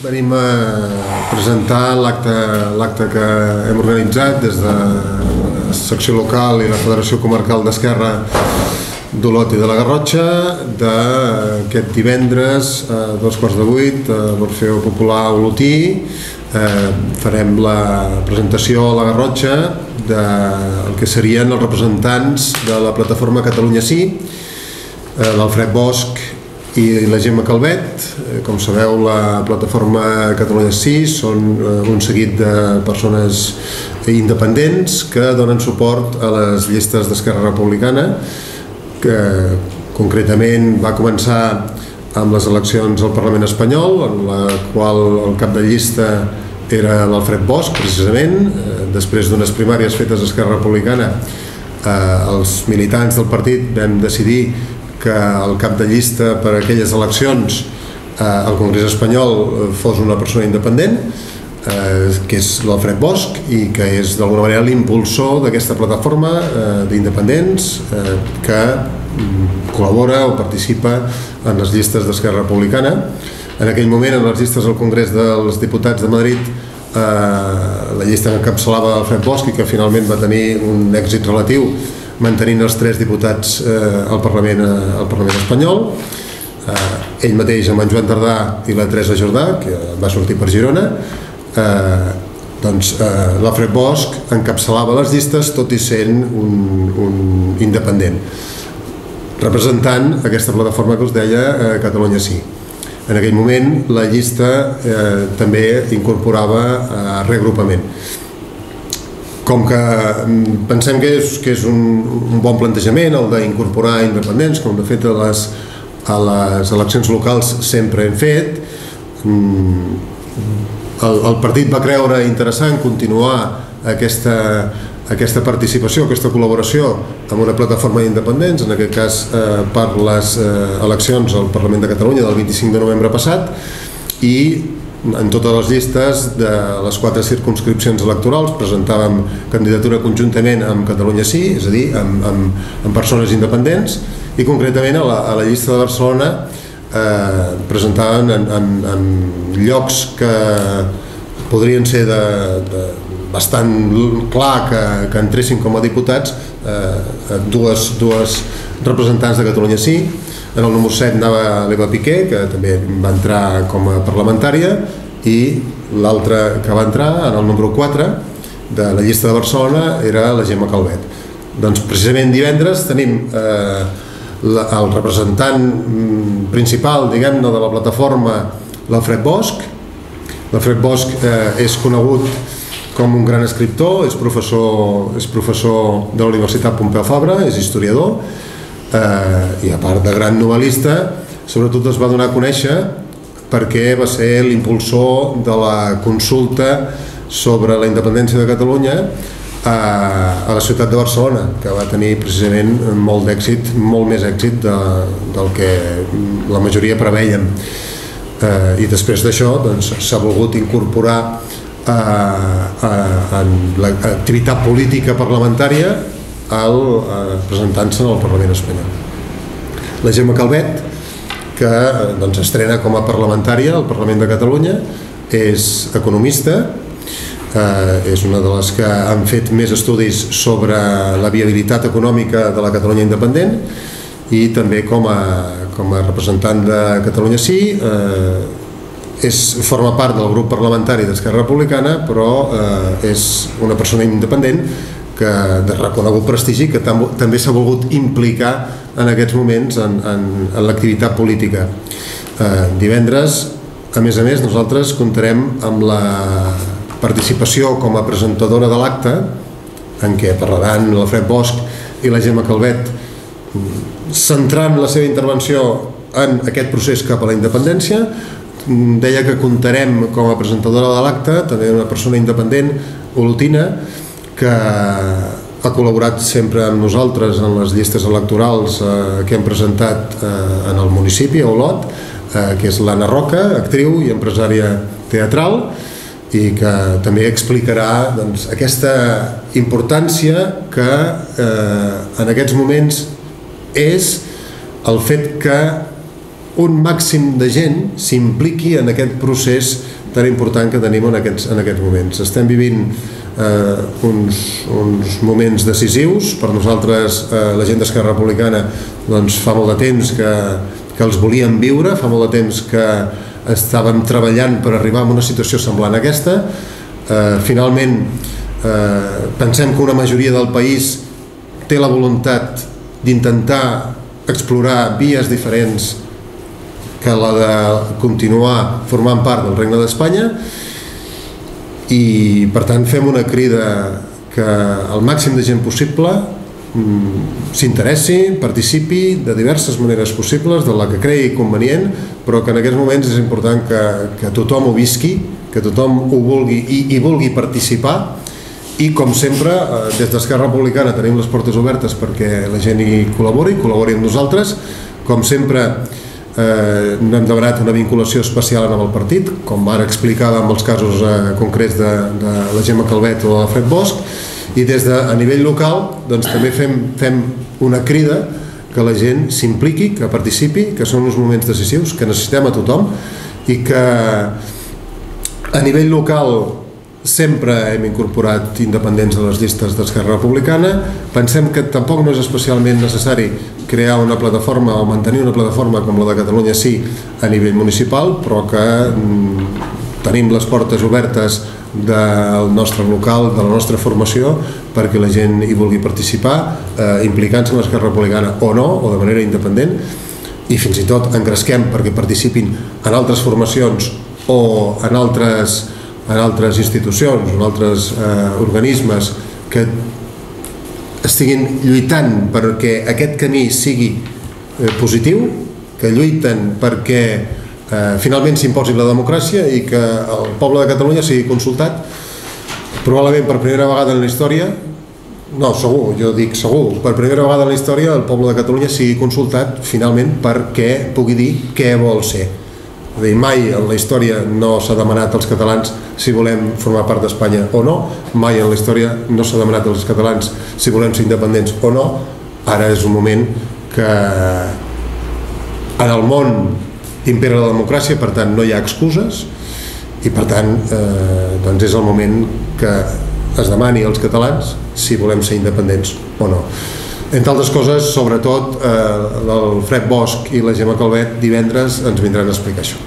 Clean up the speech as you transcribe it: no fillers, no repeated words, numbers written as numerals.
Venim a presentar l'acte que hem organitzat des de la secció local i la Federació Comarcal d'Esquerra d'Olot i de la Garrotxa d'aquest divendres a 7:15 a l'Orfeó Popular Olotí. Farem la presentació a la Garrotxa del que serien els representants de la plataforma Catalunya Sí, l'Alfred Bosch i la Gemma Calvet. Com sabeu, la plataforma Catalunya Sí són un seguit de persones independents que donen suport a les llistes d'Esquerra Republicana, que concretament va començar amb les eleccions al Parlament espanyol, en la qual el cap de llista era l'Alfred Bosch, precisament. Després d'unes primàries fetes a Esquerra Republicana, els militants del partit vam decidir que el cap de llista per a aquelles eleccions al Congrés espanyol fos una persona independent, que és l'Alfred Bosch, i que és d'alguna manera l'impulsor d'aquesta plataforma d'independents que col·labora o participa en les llistes d'Esquerra Republicana. En aquell moment, en les llistes al Congrés dels Diputats de Madrid, la llista encapçalava Alfred Bosch i que finalment va tenir un èxit relatiu mantenint els 3 diputats al Parlament espanyol. Ell mateix, amb en Joan Tardà i la Teresa Jordà, que va sortir per Girona, l'Alfred Bosch encapçalava les llistes, tot i sent un independent, representant aquesta plataforma que us deia, Catalunya Sí. En aquell moment la llista també incorporava reagrupament. Com que pensem que és un bon plantejament el d'incorporar independents, com de fet a les eleccions locals sempre hem fet, el partit va creure interessant continuar aquesta participació, aquesta col·laboració amb una plataforma d'independents, en aquest cas per les eleccions al Parlament de Catalunya del 25 de novembre passat, i en totes les llistes de les 4 circumscripcions electorals presentàvem candidatura conjuntament amb Catalunya Sí, és a dir, amb persones independents, i concretament a la llista de Barcelona presentaven en llocs que podrien ser bastant clar que entressin com a diputats, dues representants de Catalunya Sí. En el número 7 anava l'Eva Piqué, que també va entrar com a parlamentària, i l'altra que va entrar, en el número 4 de la llista de Barcelona, era la Gemma Calvet. Doncs precisament divendres tenim el representant principal, diguem-ne, de la plataforma, l'Alfred Bosch. L'Alfred Bosch és conegut com un gran escriptor, és professor de la Universitat Pompeu Fabra, és historiador, i a part de gran novel·lista, sobretot es va donar a conèixer perquè va ser l'impulsor de la consulta sobre la independència de Catalunya a la ciutat de Barcelona, que va tenir precisament molt d'èxit, molt més èxit del que la majoria preveien. I després d'això s'ha volgut incorporar en l'activitat política parlamentària presentant-se en el Parlament espanyol. La Gemma Calvet, que estrena com a parlamentària al Parlament de Catalunya, és economista, és una de les que han fet més estudis sobre la viabilitat econòmica de la Catalunya independent, i també com a representant de Catalunya Sí forma part del grup parlamentari d'Esquerra Republicana, però és una persona independent de reconegut prestigi, que també s'ha volgut implicar en aquests moments en l'activitat política. Divendres, a més, nosaltres comptarem amb la participació com a presentadora de l'acte, en què parlaran l'Alfred Bosch i la Gemma Calvet, centrant la seva intervenció en aquest procés cap a la independència. Deia que comptarem com a presentadora de l'acte també una persona independent, olotina, que ha col·laborat sempre amb nosaltres en les llistes electorals que hem presentat en el municipi, a Olot, que és l'Anna Roca, actriu i empresària teatral, i que també explicarà aquesta importància que en aquests moments és el fet que un màxim de gent s'impliqui en aquest procés tan important que tenim en aquests moments. Estem vivint uns moments decisius. Per nosaltres, la gent d'Esquerra Republicana, doncs, fa molt de temps que els volíem viure, fa molt de temps que estàvem treballant per arribar a una situació semblant a aquesta. Finalment, pensem que una majoria del país té la voluntat d'intentar explorar vies diferents que la de continuar formant part del Regne d'Espanya, i per tant fem una crida que el màxim de gent possible s'interessi, participi de diverses maneres possibles, de la que cregui convenient, però que en aquests moments és important que tothom ho visqui, que tothom ho vulgui i vulgui participar. I com sempre, des d'Esquerra Republicana tenim les portes obertes perquè la gent hi col·labori amb nosaltres. Com sempre, no hem demanat una vinculació especial amb el partit, com ara explicava amb els casos concrets de la Gemma Calvet o de l'Alfred Bosch, i des de a nivell local doncs també fem una crida que la gent s'impliqui, que participi, que són uns moments decisius, que necessitem a tothom, i que a nivell local sempre hem incorporat independents a les llistes d'Esquerra Republicana. Pensem que tampoc no és especialment necessari crear una plataforma o mantenir una plataforma com la de Catalunya Sí a nivell municipal, però que tenim les portes obertes del nostre local, de la nostra formació, perquè la gent hi vulgui participar, implicant-se en l'Esquerra Republicana o no, o de manera independent, i fins i tot engresquem perquè participin en altres formacions o en altres institucions, en altres organismes que estiguin lluitant perquè aquest camí sigui positiu, que lluiten perquè finalment s'imposi la democràcia i que el poble de Catalunya sigui consultat, probablement per primera vegada en la història, no, segur, jo dic segur, per primera vegada en la història el poble de Catalunya sigui consultat finalment perquè pugui dir què vol ser. És a dir, mai en la història no s'ha demanat als catalans si volem formar part d'Espanya o no, mai en la història no s'ha demanat als catalans si volem ser independents o no. Ara és un moment que en el món impera la democràcia, per tant no hi ha excuses, i per tant doncs és el moment que es demani als catalans si volem ser independents o no. Entre altres coses, sobretot l'Alfred Bosch i la Gemma Calvet divendres ens vindran a explicar això.